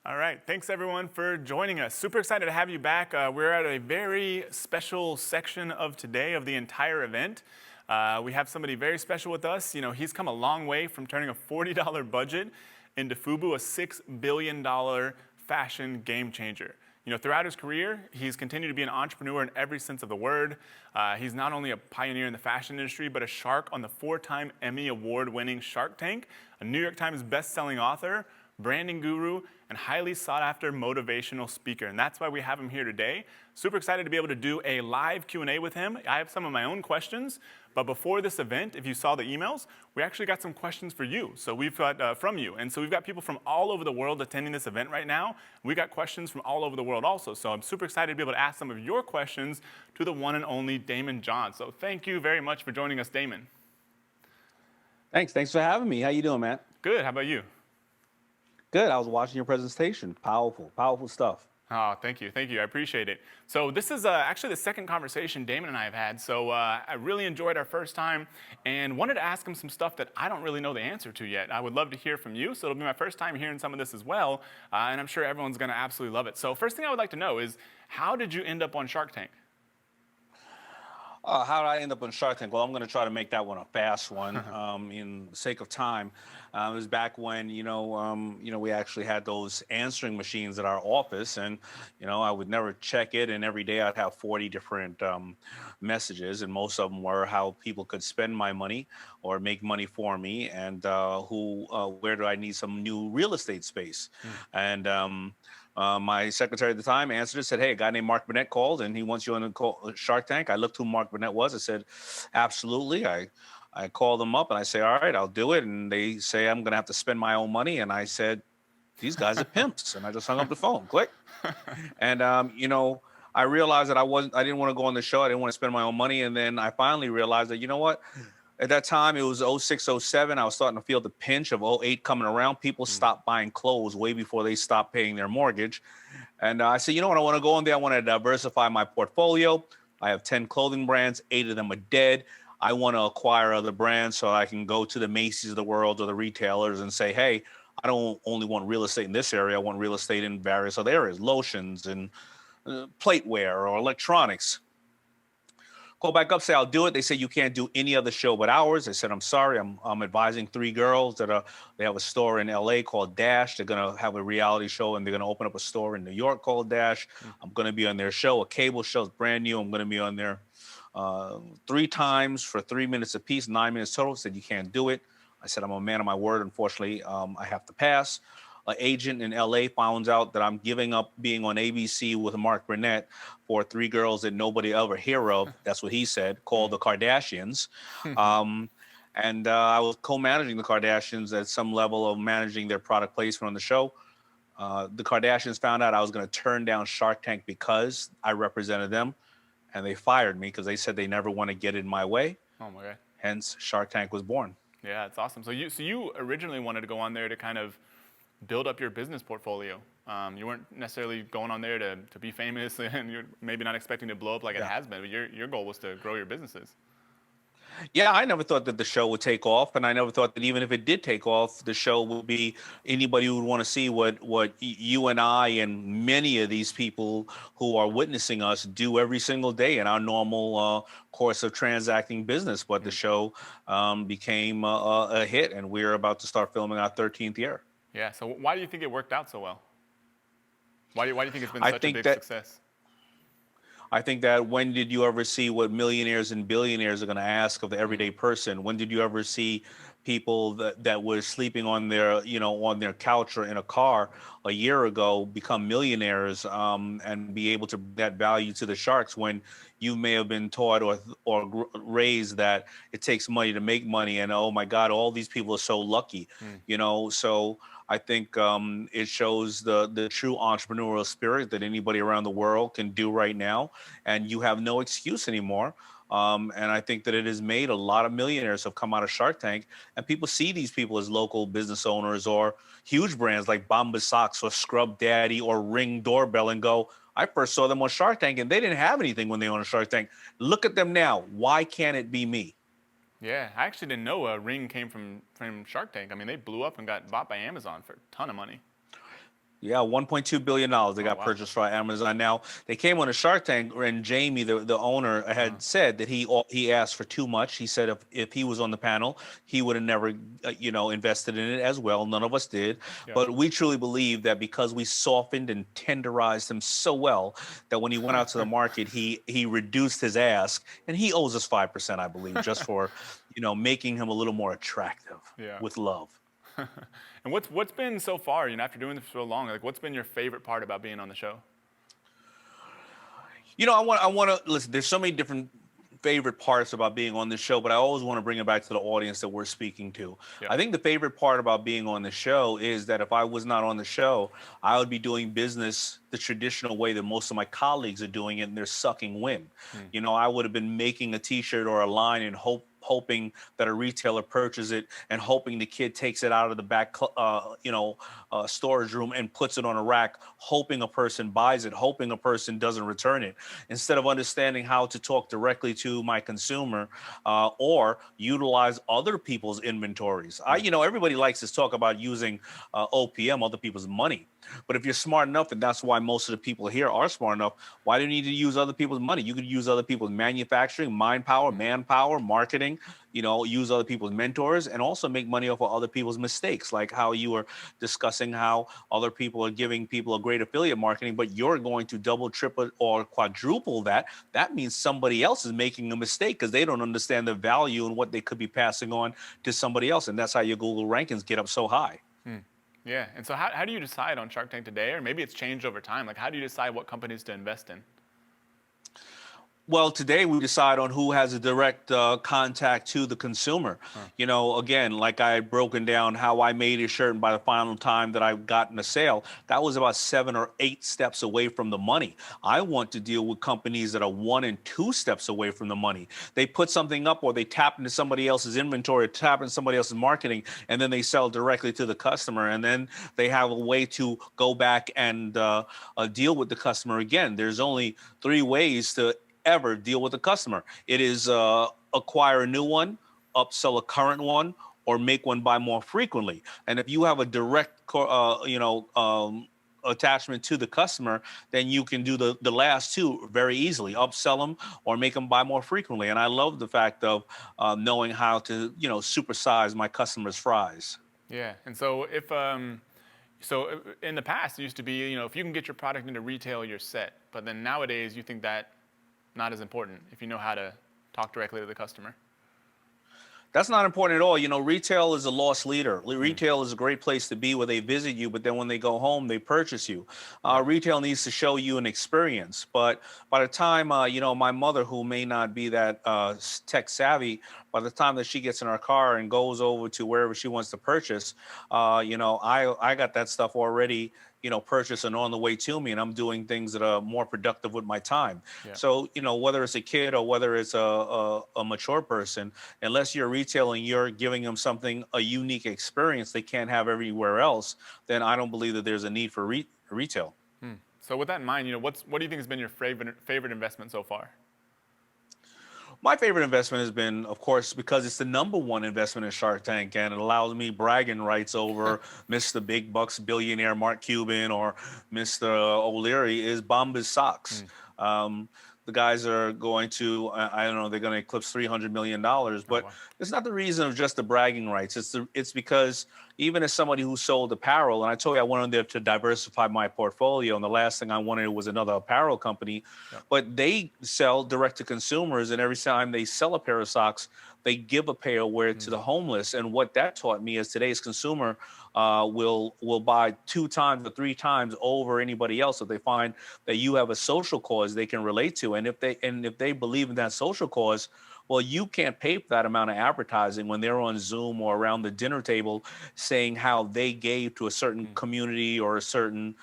All right, thanks everyone for joining us. Super excited to have you back. We're at a very special section of today of the entire event. We have somebody very special with us. You know, he's come a long way from turning a $40 budget into FUBU, a $6 billion fashion game changer. You know, throughout his career, he's continued to be an entrepreneur in every sense of the word. He's not only a pioneer in the fashion industry, but a shark on the 4-time Emmy Award-winning Shark Tank, a New York Times best-selling author, branding guru, and highly sought-after motivational speaker. And that's why we have him here today. Super excited to be able to do a live Q&A with him. I have some of my own questions, but before this event, if you saw the emails, we actually got some questions for you. So we've got from you. And so we've got people from all over the world attending this event right now. We got questions from all over the world also. So I'm super excited to be able to ask some of your questions to the one and only Daymond John. So thank you very much for joining us, Daymond. Thanks for having me. How you doing, man? Good, how about you? Good. I was watching your presentation. Powerful stuff. Oh, thank you. I appreciate it. So this is actually the second conversation Daymond and I have had. So I really enjoyed our first time and wanted to ask him some stuff that I don't really know the answer to yet. I would love to hear from you. So it'll be my first time hearing some of this as well. And I'm sure everyone's going to absolutely love it. So first thing I would like to know is, how did you end up on Shark Tank? How did I end up on Shark Tank? Well, I'm going to try to make that one a fast one, in the sake of time. It was back when we actually had those answering machines at our office, and I would never check it, and every day I'd have 40 different messages, and most of them were how people could spend my money or make money for me, and where do I need some new real estate space, and my secretary at the time answered it, said, "Hey, a guy named Mark Burnett called, and he wants you on the Shark Tank." I looked who Mark Burnett was. I said, "Absolutely." I called them up, and I say, "All right, I'll do it." And they say, "I'm going to have to spend my own money." And I said, "These guys are pimps." And I just hung up the phone. Click. And I realized that I didn't want to go on the show. I didn't want to spend my own money. And then I finally realized that, you know what? At that time, it was 06, 07. I was starting to feel the pinch of 08 coming around. People stopped buying clothes way before they stopped paying their mortgage. And I said, you know what? I want to go in there. I want to diversify my portfolio. I have 10 clothing brands. 8 of them are dead. I want to acquire other brands so I can go to the Macy's of the world or the retailers and say, hey, I don't only want real estate in this area. I want real estate in various other areas, lotions and plateware or electronics. Call back up, say I'll do it. They say you can't do any other show but ours. I said, I'm sorry. I'm advising 3 girls they have a store in LA called Dash. They're gonna have a reality show and they're gonna open up a store in New York called Dash. I'm gonna be on their show, a cable show. It's brand new. I'm gonna be on there 3 times for 3 minutes apiece, 9 minutes total. Said you can't do it. I said I'm a man of my word. Unfortunately, I have to pass. An agent in LA found out that I'm giving up being on ABC with Mark Burnett for 3 girls that nobody ever hear of. That's what he said, called the Kardashians. And I was co-managing the Kardashians at some level of managing their product placement on the show. The Kardashians found out I was going to turn down Shark Tank because I represented them, and they fired me because they said they never want to get in my way. Oh my God. Hence, Shark Tank was born. Yeah, it's awesome. So you originally wanted to go on there to kind of build up your business portfolio. You weren't necessarily going on there to be famous, and you're maybe not expecting to blow up like it has been, but your goal was to grow your businesses. Yeah, I never thought that the show would take off, and I never thought that even if it did take off, the show would be anybody who would want to see what you and I and many of these people who are witnessing us do every single day in our normal course of transacting business. But the show became a hit, and we're about to start filming our 13th year. Yeah. So why do you think it worked out so well? Why do you think it's been I such a think big that success? I think that when did you ever see what millionaires and billionaires are going to ask of the everyday person? When did you ever see people that were sleeping on their, on their couch or in a car a year ago become millionaires and be able to bring that value to the sharks when you may have been taught or raised that it takes money to make money, and oh my God, all these people are so lucky, So I think it shows the true entrepreneurial spirit that anybody around the world can do right now, and you have no excuse anymore. And I think that it has made a lot of millionaires have come out of Shark Tank, and people see these people as local business owners or huge brands like Bombas Socks or Scrub Daddy or Ring Doorbell and go, I first saw them on Shark Tank and they didn't have anything when they were on Shark Tank. Look at them now. Why can't it be me? Yeah, I actually didn't know Ring came from Shark Tank. I mean, they blew up and got bought by Amazon for a ton of money. Yeah, $1.2 billion they Oh, got wow. purchased by Amazon. Now they came on a Shark Tank, and Jamie, the owner, had said that he asked for too much. He said if he was on the panel, he would have never, invested in it as well. None of us did, Yeah. but we truly believe that because we softened and tenderized him so well that when he went out to the market, he reduced his ask, and he owes us 5%, I believe, just for, making him a little more attractive Yeah. with love. And what's been so far, after doing this for so long, like what's been your favorite part about being on the show? I want to listen. There's so many different favorite parts about being on the show, but I always want to bring it back to the audience that we're speaking to. Yeah. I think the favorite part about being on the show is that if I was not on the show, I would be doing business the traditional way that most of my colleagues are doing it, and they're sucking wind. I would have been making a T-shirt or a line and hoping that a retailer purchases it and hoping the kid takes it out of the back, storage room and puts it on a rack, hoping a person buys it, hoping a person doesn't return it, instead of understanding how to talk directly to my consumer or utilize other people's inventories. Everybody likes to talk about using OPM, other people's money. But if you're smart enough, and that's why most of the people here are smart enough, why do you need to use other people's money? You could use other people's manufacturing, mind power, manpower, marketing, use other people's mentors, and also make money off of other people's mistakes, like how you were discussing how other people are giving people a great affiliate marketing, but you're going to double, triple, or quadruple that. That means somebody else is making a mistake because they don't understand the value and what they could be passing on to somebody else. And that's how your Google rankings get up so high. Yeah. And so how do you decide on Shark Tank today, or maybe it's changed over time? Like how do you decide what companies to invest in? Well, today we decide on who has a direct contact to the consumer. Again, like I had broken down how I made a shirt, and by the final time that I got in a sale, that was about 7 or 8 steps away from the money. I want to deal with companies that are 1 and 2 steps away from the money. They put something up, or they tap into somebody else's inventory, tap into somebody else's marketing, and then they sell directly to the customer. And then they have a way to go back and deal with the customer again. There's only 3 ways to ever deal with a customer. It is acquire a new one, upsell a current one, or make one buy more frequently. And if you have a direct, attachment to the customer, then you can do the last 2 very easily, upsell them or make them buy more frequently. And I love the fact of knowing how to, supersize my customers' fries. Yeah. And so so in the past it used to be, if you can get your product into retail, you're set. But then nowadays you think that not as important if you know how to talk directly to the customer. That's not important at all. Retail is a lost leader. Retail is a great place to be where they visit you, but then when they go home, they purchase you. Retail needs to show you an experience. But by the time, my mother, who may not be that tech savvy, by the time that she gets in her car and goes over to wherever she wants to purchase, I got that stuff already, purchased and on the way to me, and I'm doing things that are more productive with my time. Yeah. So, whether it's a kid or whether it's a mature person, unless you're retailing, you're giving them a unique experience they can't have everywhere else, then I don't believe that there's a need for retail. So with that in mind, what do you think has been your favorite investment so far? My favorite investment has been, of course, because it's the #1 investment in Shark Tank, and it allows me bragging rights over Mr. Big Bucks billionaire Mark Cuban or Mr. O'Leary, is Bombas socks. The guys are going to, I don't know, they're going to eclipse $300 million, but wow. it's not the reason of just the bragging rights. It's because even as somebody who sold apparel, and I told you I wanted there to diversify my portfolio, and the last thing I wanted was another apparel company, but they sell direct to consumers, and every time they sell a pair of socks, they give a pair away to the homeless. And what that taught me is today's consumer will buy 2 times or 3 times over anybody else if they find that you have a social cause they can relate to. And if they believe in that social cause, well, you can't pay for that amount of advertising when they're on Zoom or around the dinner table saying how they gave to a certain community or a certain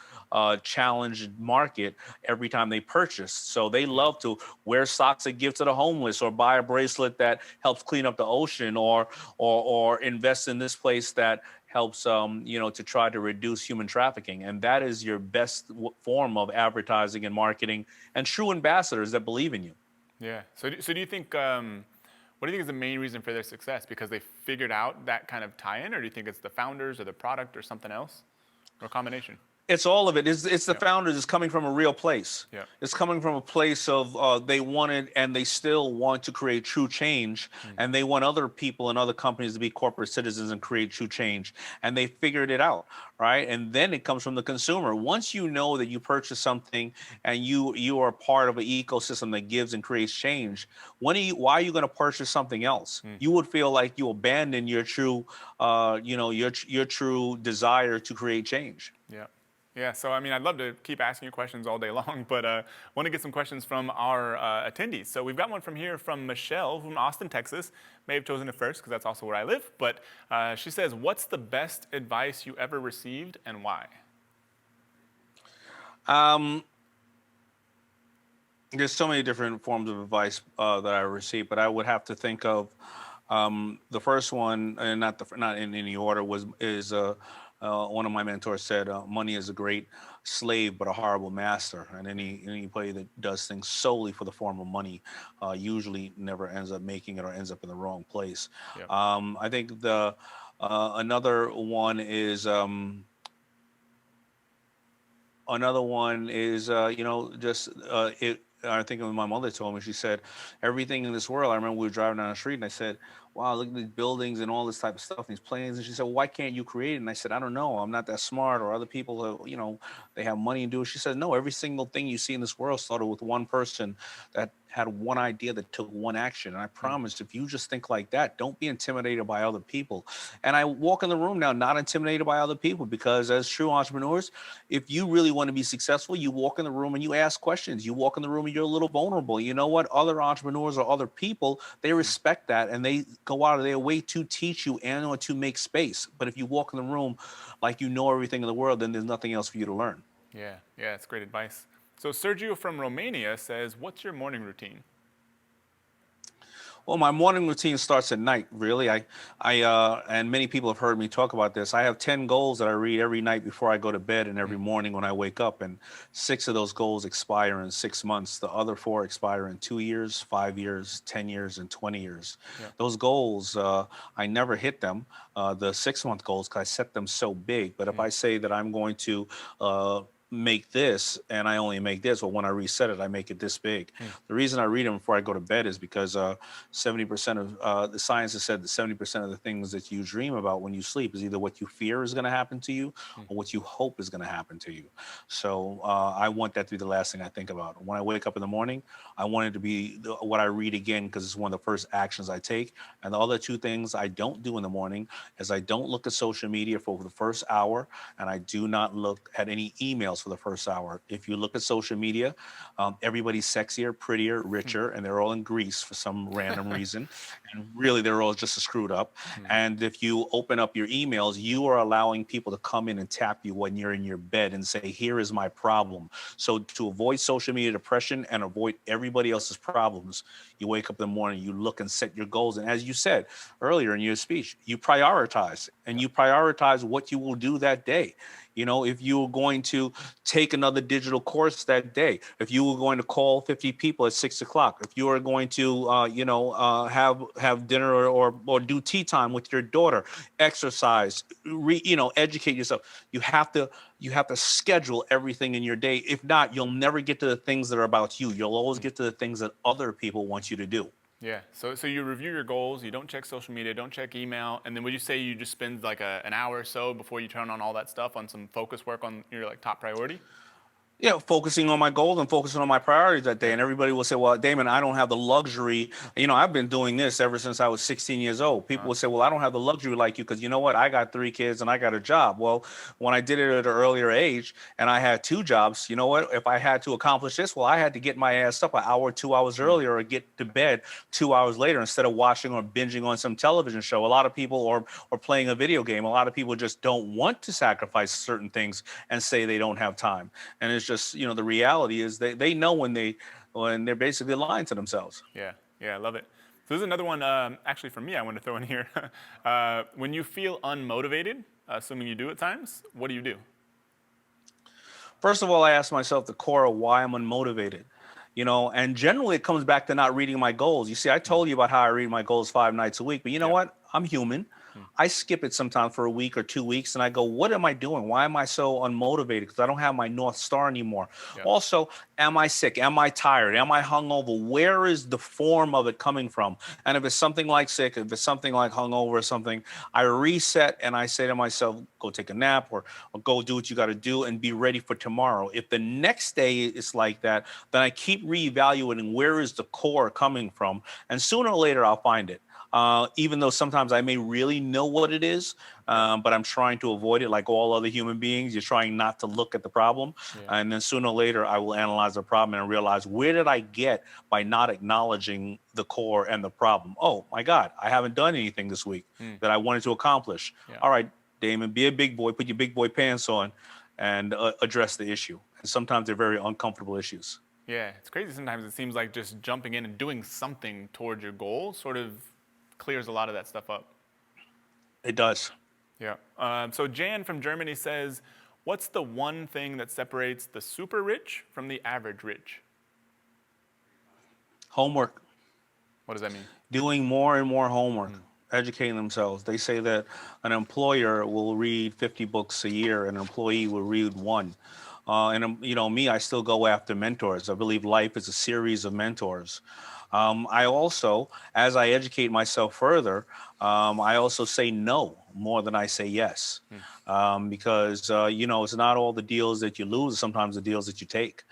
challenged market every time they purchase. So they love to wear socks that give to the homeless, or buy a bracelet that helps clean up the ocean, or invest in this place that helps to try to reduce human trafficking. And that is your best form of advertising and marketing, and true ambassadors that believe in you. Yeah. So do you think, what do you think is the main reason for their success? Because they figured out that kind of tie-in, or do you think it's the founders or the product or something else, or a combination? It's all of it. It's the Yeah. founders. It's coming from a real place. Yeah. It's coming from a place of they wanted and they still want to create true change, and they want other people and other companies to be corporate citizens and create true change. And they figured it out, right? And then it comes from the consumer. Once you know that you purchase something and you are part of an ecosystem that gives and creates change, why are you going to purchase something else? You would feel like you abandon your true, your true desire to create change. Yeah. Yeah, so I mean, I'd love to keep asking you questions all day long, but want to get some questions from our attendees. So we've got one from here from Michelle from Austin, Texas. May have chosen it first because that's also where I live, but she says, what's the best advice you ever received and why? There's so many different forms of advice that I received, but I would have to think of the first one, and not in any order, is one of my mentors said, "Money is a great slave, but a horrible master." And anybody that does things solely for the form of money usually never ends up making it or ends up in the wrong place. Yep. I think the another one is. Another one is, I think my mother told me, she said, everything in this world, I remember we were driving down the street and I said, wow, look at these buildings and all this type of stuff, these planes. And she said, well, why can't you create it? And I said, I don't know. I'm not that smart, or other people, they have money and do it. She said, no, every single thing you see in this world started with one person that had one idea that took one action. And I promised, if you just think like that, don't be intimidated by other people. And I walk in the room now not intimidated by other people, because as true entrepreneurs, if you really want to be successful, you walk in the room and you ask questions. You walk in the room and you're a little vulnerable. You know what? Other entrepreneurs or other people, they respect that, and they go out of their way to teach you and or to make space. But if you walk in the room like you know everything in the world, then there's nothing else for you to learn. Yeah, it's great advice. So Sergio from Romania says, what's your morning routine? Well, my morning routine starts at night, really. And many people have heard me talk about this. I have 10 goals that I read every night before I go to bed and every morning when I wake up. And 6 of those goals expire in 6 months. The other 4 expire in 2 years, 5 years, 10 years, and 20 years. Yeah. Those goals, I never hit them, the 6-month goals, because I set them so big. But if I say that I'm going to make this and I only make this, well, when I reset it, I make it this big. The reason I read them before I go to bed is because 70% of the science has said that 70% of the things that you dream about when you sleep is either what you fear is going to happen to you or what you hope is going to happen to you. So I want that to be the last thing I think about. When I wake up in the morning, I want it to be what I read again, because it's one of the first actions I take. And the other 2 things I don't do in the morning is I don't look at social media for the first hour, and I do not look at any emails for the first hour. If you look at social media, everybody's sexier, prettier, richer, and they're all in Greece for some random reason. And really, they're all just screwed up. And if you open up your emails, you are allowing people to come in and tap you when you're in your bed and say, here is my problem. So to avoid social media depression and avoid everybody else's problems, you wake up in the morning, you look and set your goals. And as you said earlier in your speech, you prioritize, and you prioritize what you will do that day. If you're going to take another digital course that day, if you were going to call 50 people at 6 o'clock, if you are going to, have dinner or do tea time with your daughter, exercise, educate yourself. You have to schedule everything in your day. If not, you'll never get to the things that are about you. You'll always get to the things that other people want you to do. Yeah, so you review your goals, you don't check social media, don't check email, and then would you say you just spend like an hour or so before you turn on all that stuff on some focus work on your top priority? Focusing on my goals and focusing on my priorities that day. And everybody will say, well, Daymond, I don't have the luxury. I've been doing this ever since I was 16 years old. People will say, well, I don't have the luxury like you, because you know what? I got 3 kids and I got a job. Well, when I did it at an earlier age and I had 2 jobs, you know what? If I had to accomplish this, well, I had to get my ass up an hour, 2 hours earlier, or get to bed 2 hours later instead of watching or binging on some television show. A lot of people or playing a video game. A lot of people just don't want to sacrifice certain things and say they don't have time. And it's just, the reality is they know when they're basically lying to themselves. Yeah, I love it. So this is another one, actually for me, I want to throw in here. When you feel unmotivated, assuming you do at times, what do you do? First of all, I ask myself the core of why I'm unmotivated. And generally it comes back to not reading my goals. You see, I told you about how I read my goals 5 nights a week, but you know what? I'm human. I skip it sometimes for a week or 2 weeks, and I go, what am I doing? Why am I so unmotivated? Because I don't have my North Star anymore. Yeah. Also, am I sick? Am I tired? Am I hungover? Where is the form of it coming from? And if it's something like sick, if it's something like hungover or something, I reset and I say to myself, go take a nap or go do what you got to do and be ready for tomorrow. If the next day is like that, then I keep reevaluating where is the core coming from. And sooner or later, I'll find it. Even though sometimes I may really know what it is, but I'm trying to avoid it like all other human beings. You're trying not to look at the problem. Yeah. And then sooner or later, I will analyze the problem and realize, where did I get by not acknowledging the core and the problem? Oh, my God, I haven't done anything this week that I wanted to accomplish. Yeah. All right, Daymond, be a big boy, put your big boy pants on and address the issue. And sometimes they're very uncomfortable issues. Yeah, it's crazy. Sometimes it seems like just jumping in and doing something towards your goal sort of clears a lot of that stuff up. It does. Yeah. So Jan from Germany says, what's the one thing that separates the super rich from the average rich? Homework. What does that mean? Doing more and more homework, educating themselves. They say that an employer will read 50 books a year, and an employee will read one. Me, I still go after mentors. I believe life is a series of mentors. I also, as I educate myself further, I also say no more than I say yes. Because, it's not all the deals that you lose, sometimes the deals that you take.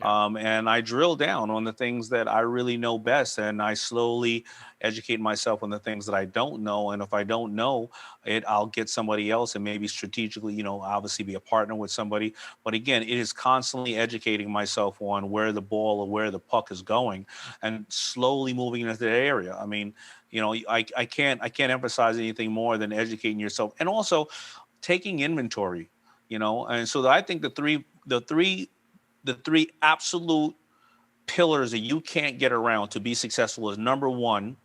And I drill down on the things that I really know best, and I slowly educate myself on the things that I don't know. And if I don't know it, I'll get somebody else and maybe strategically, obviously be a partner with somebody. But again, it is constantly educating myself on where the ball or where the puck is going and slowly moving into that area. I mean, I can't emphasize anything more than educating yourself and also taking inventory, and so I think the three absolute pillars that you can't get around to be successful is, number one,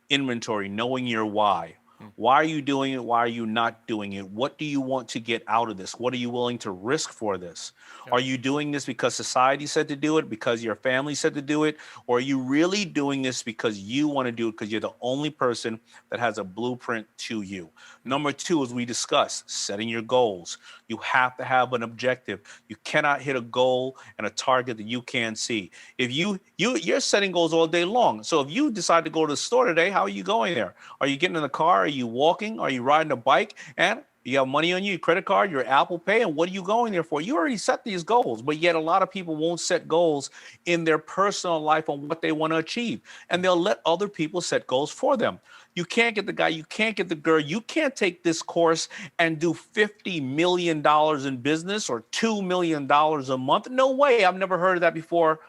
inventory, knowing your why. Why are you doing it? Why are you not doing it? What do you want to get out of this? What are you willing to risk for this? Are you doing this because society said to do it, because your family said to do it? Or are you really doing this because you want to do it because you're the only person that has a blueprint to you? Number two, as we discussed, setting your goals. You have to have an objective. You cannot hit a goal and a target that you can't see. If you're setting goals all day long. So if you decide to go to the store today, how are you going there? Are you getting in the car? Are you walking? Are you riding a bike? And you have money on you, your credit card, your Apple Pay, and what are you going there for? You already set these goals, but yet a lot of people won't set goals in their personal life on what they want to achieve. And they'll let other people set goals for them. You can't get the guy, you can't get the girl, you can't take this course and do $50 million in business or $2 million a month. No way, I've never heard of that before.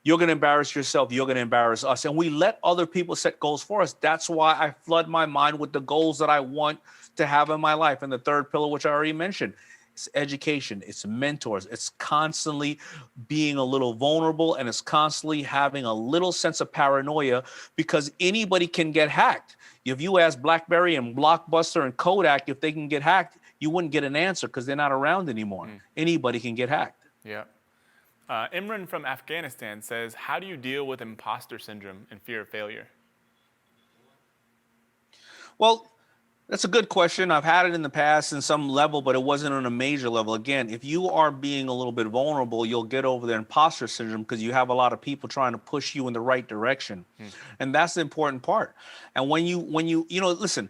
You're going to embarrass yourself. You're going to embarrass us. And we let other people set goals for us. That's why I flood my mind with the goals that I want to have in my life. And the third pillar, which I already mentioned, it's education. It's mentors. It's constantly being a little vulnerable, and it's constantly having a little sense of paranoia because anybody can get hacked. If you ask BlackBerry and Blockbuster and Kodak if they can get hacked, you wouldn't get an answer because they're not around anymore. Anybody can get hacked. Yeah. Imran from Afghanistan says, how do you deal with imposter syndrome and fear of failure? Well, that's a good question. I've had it in the past in some level, but it wasn't on a major level. Again, if you are being a little bit vulnerable, you'll get over the imposter syndrome because you have a lot of people trying to push you in the right direction. And that's the important part. And when you listen,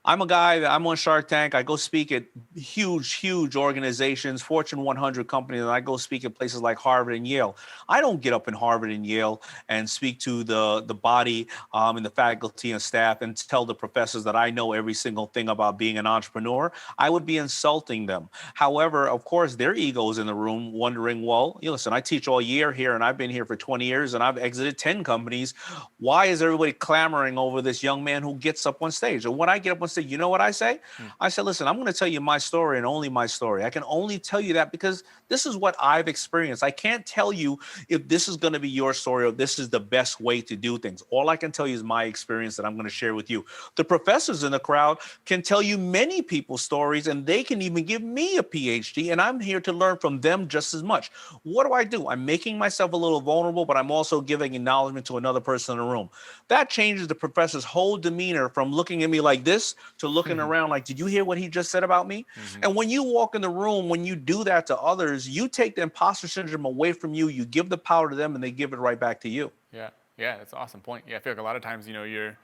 I'm a guy that I'm on Shark Tank. I go speak at huge organizations, Fortune 100 companies, and I go speak at places like Harvard and Yale. I don't get up in Harvard and Yale and speak to the body and the faculty and staff and tell the professors that I know every single thing about being an entrepreneur. I would be insulting them. However, of course, their ego's in the room wondering, well, listen, I teach all year here and I've been here for 20 years and I've exited 10 companies. Why is everybody clamoring over this young man who gets up on stage? And when I get up on say, you know what I say? I said, listen, I'm going to tell you my story and only my story. I can only tell you that because this is what I've experienced. I can't tell you if this is going to be your story or this is the best way to do things. All I can tell you is my experience that I'm going to share with you. The professors in the crowd can tell you many people's stories, and they can even give me a PhD, and I'm here to learn from them just as much. What do? I'm making myself a little vulnerable, but I'm also giving acknowledgement to another person in the room. That changes the professor's whole demeanor from looking at me like this to looking around like, did you hear what he just said about me? And when you walk in the room, when you do that to others, you take the imposter syndrome away from you, you give the power to them, and they give it right back to you. Yeah, yeah, that's an awesome point. Yeah, I feel like a lot of times, you're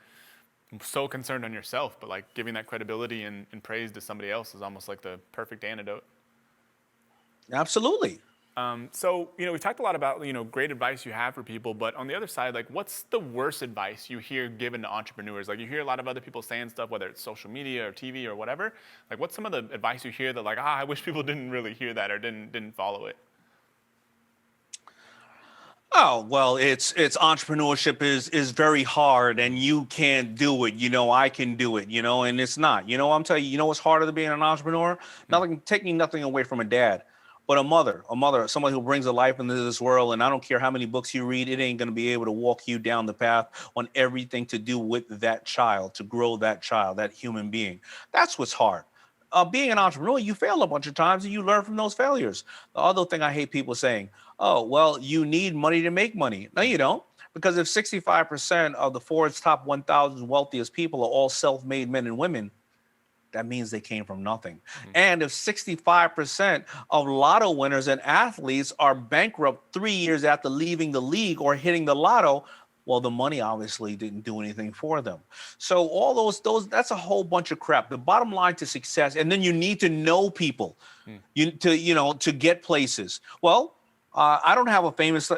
so concerned on yourself, but like giving that credibility and praise to somebody else is almost like the perfect antidote. Absolutely. So, we've talked a lot about, great advice you have for people, but on the other side, like, what's the worst advice you hear given to entrepreneurs? Like, you hear a lot of other people saying stuff, whether it's social media or TV or whatever. Like, what's some of the advice you hear that, like, I wish people didn't really hear that or didn't follow it? Oh, well, it's entrepreneurship is very hard and you can't do it. I can do it, and it's not. I'm telling you, what's harder than being an entrepreneur? Nothing, taking nothing away from a dad. But a mother, someone who brings a life into this world, and I don't care how many books you read, it ain't going to be able to walk you down the path on everything to do with that child, to grow that child, that human being. That's what's hard. Being an entrepreneur, you fail a bunch of times and you learn from those failures. The other thing I hate people saying, oh, well, you need money to make money. No, you don't. Because if 65% of the Forbes top 1,000 wealthiest people are all self-made men and women, that means they came from nothing. And if 65% of lotto winners and athletes are bankrupt 3 years after leaving the league or hitting the lotto, well, the money obviously didn't do anything for them. So all those that's a whole bunch of crap. The bottom line to success, and then you need to know people, to get places. Well, I don't have a famous.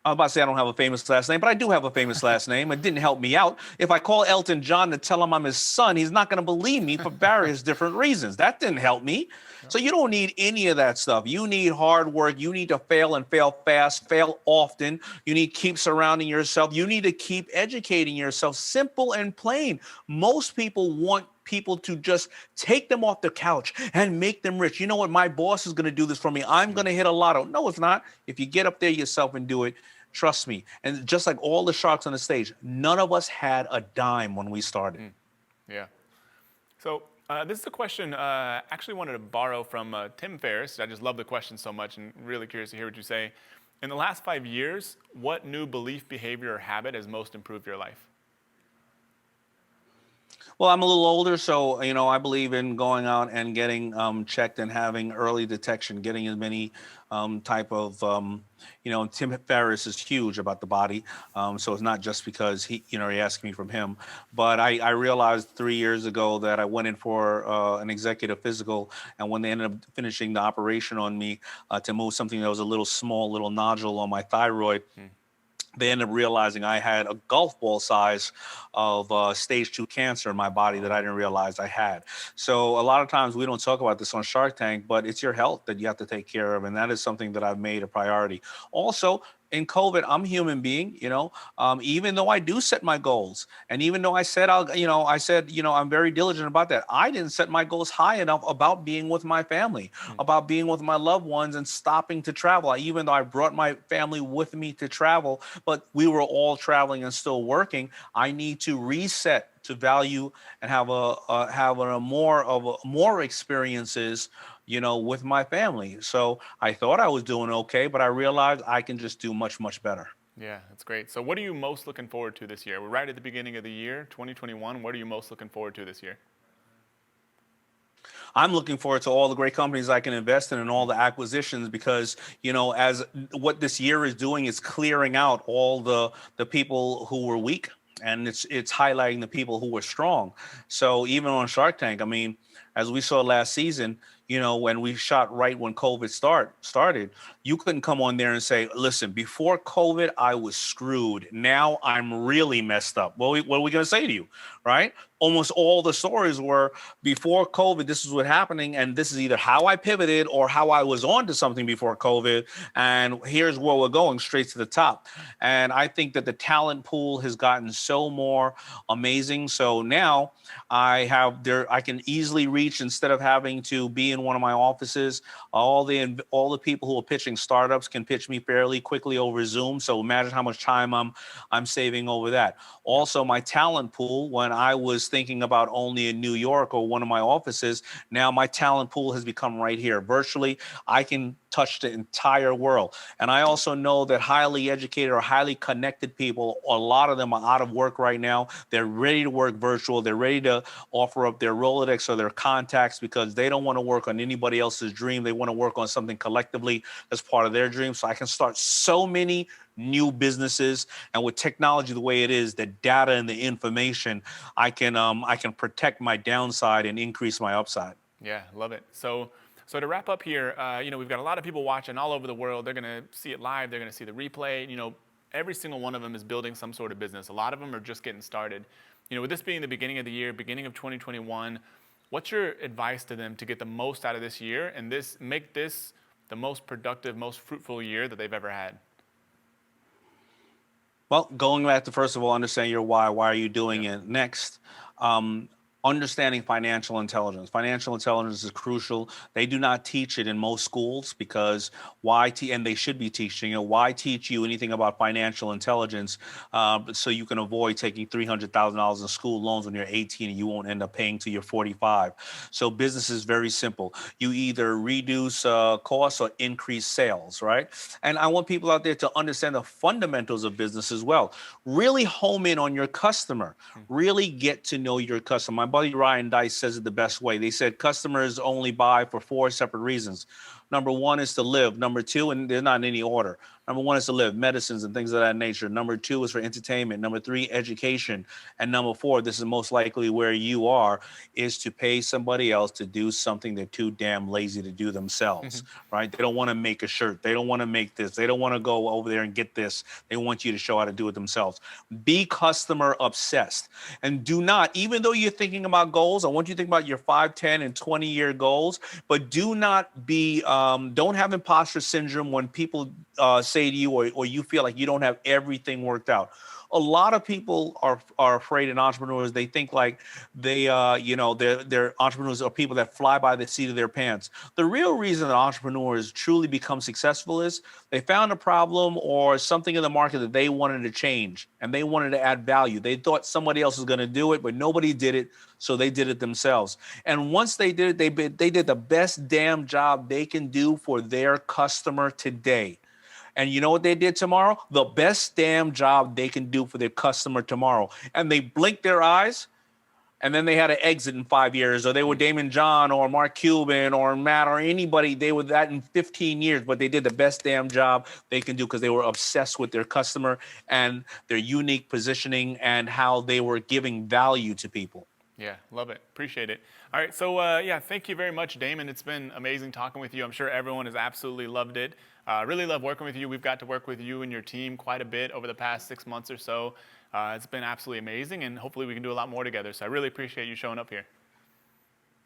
I'm about to say I don't have a famous last name, but I do have a famous last name. It didn't help me out. If I call Elton John to tell him I'm his son, he's not going to believe me for various different reasons. That didn't help me. So you don't need any of that stuff. You need hard work. You need to fail and fail fast, fail often. You need to keep surrounding yourself. You need to keep educating yourself. Simple and plain. Most people want people to just take them off the couch and make them rich. You know what? My boss is going to do this for me. I'm going to hit a lotto. No, it's not. If you get up there yourself and do it, trust me. And just like all the sharks on the stage, none of us had a dime when we started. Yeah. So this is a question I actually wanted to borrow from Tim Ferriss. I just love the question so much and really curious to hear what you say. In the last 5 years, what new belief, behavior, or habit has most improved your life? Well, I'm a little older, so I believe in going out and getting checked and having early detection, getting as many type of Tim Ferriss is huge about the body, so it's not just because he asked me from him, but I realized 3 years ago that I went in for an executive physical, and when they ended up finishing the operation on me to move something that was a little small, little nodule on my thyroid. They ended up realizing I had a golf ball size of stage 2 cancer in my body that I didn't realize I had. So a lot of times we don't talk about this on Shark Tank, but it's your health that you have to take care of. And that is something that I've made a priority. Also, in COVID, I'm a human being, even though I do set my goals. And even though I said, I'm very diligent about that. I didn't set my goals high enough about being with my family, about being with my loved ones and stopping to travel. Even though I brought my family with me to travel, but we were all traveling and still working, I need to reset to value and have more experiences with my family. So I thought I was doing okay, but I realized I can just do much, much better. Yeah, that's great. So what are you most looking forward to this year? We're right at the beginning of the year, 2021. What are you most looking forward to this year? I'm looking forward to all the great companies I can invest in and all the acquisitions because, as what this year is doing is clearing out all the people who were weak, and it's highlighting the people who were strong. So even on Shark Tank, I mean, as we saw last season, when we shot right when COVID started, you couldn't come on there and say, listen, before COVID, I was screwed. Now I'm really messed up. What are we going to say to you, right? almost all the stories were before COVID, this is what happening. And this is either how I pivoted or how I was on to something before COVID. And here's where we're going, straight to the top. And I think that the talent pool has gotten so more amazing. So now I can easily reach, instead of having to be in one of my offices, all the people who are pitching startups can pitch me fairly quickly over Zoom. So imagine how much time I'm saving over that. Also, my talent pool, when I was thinking about only in New York or one of my offices, now my talent pool has become right here. Virtually, I can touch the entire world. And I also know that highly educated or highly connected people, a lot of them are out of work right now. They're ready to work virtual. They're ready to offer up their Rolodex or their contacts because they don't want to work on anybody else's dream. They want to work on something collectively as part of their dream. So I can start so many new businesses, and with technology the way it is, the data and the information, I can protect my downside and increase my upside. Yeah, love it. So to wrap up here, we've got a lot of people watching all over the world. They're going to see it live. They're going to see the replay. Every single one of them is building some sort of business. A lot of them are just getting started. With this being the beginning of the year, beginning of 2021, what's your advice to them to get the most out of this year and make this the most productive, most fruitful year that they've ever had? Well, going back to, first of all, understand your why. Why are you doing it? Next, understanding financial intelligence. Financial intelligence is crucial. They do not teach it in most schools because and they should be teaching it. Why teach you anything about financial intelligence so you can avoid taking $300,000 in school loans when you're 18 and you won't end up paying till you're 45. So business is very simple. You either reduce costs or increase sales, right? And I want people out there to understand the fundamentals of business as well. Really home in on your customer. Really get to know your customer. My buddy Ryan Dice says it the best way. They said customers only buy for 4 separate reasons. Number one is to live. Number two, and they're not in any order. Number one is to live, medicines and things of that nature. Number two is for entertainment. Number three, education. And number four, this is most likely where you are, is to pay somebody else to do something they're too damn lazy to do themselves, right? They don't want to make a shirt. They don't want to make this. They don't want to go over there and get this. They want you to show how to do it themselves. Be customer obsessed. And do not, even though you're thinking about goals, I want you to think about your 5, 10, and 20-year goals, but do not be, don't have imposter syndrome when people say to you, or you feel like you don't have everything worked out. A lot of people are afraid, in entrepreneurs. They think like they're entrepreneurs are people that fly by the seat of their pants. The real reason that entrepreneurs truly become successful is they found a problem or something in the market that they wanted to change and they wanted to add value. They thought somebody else was going to do it, but nobody did it. So they did it themselves. And once they did it, they did the best damn job they can do for their customer today. And you know what they did tomorrow? The best damn job they can do for their customer tomorrow. And they blinked their eyes, and then they had to exit in 5 years, or they were Daymond John or Mark Cuban or Matt or anybody. They were that in 15 years, but they did the best damn job they can do because they were obsessed with their customer and their unique positioning and how they were giving value to people. Yeah, love it. Appreciate it. All right, so thank you very much, Daymond. It's been amazing talking with you. I'm sure everyone has absolutely loved it. Really love working with you. We've got to work with you and your team quite a bit over the past 6 months or so. It's been absolutely amazing, and hopefully we can do a lot more together. So I really appreciate you showing up here.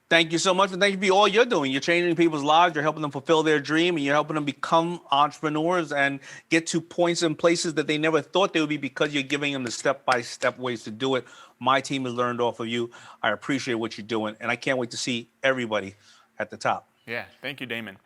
Thank you so much, and thank you for all you're doing. You're changing people's lives. You're helping them fulfill their dream, and you're helping them become entrepreneurs and get to points and places that they never thought they would be because you're giving them the step-by-step ways to do it. My team has learned off of you. I appreciate what you're doing, and I can't wait to see everybody at the top. Yeah, thank you, Daymond.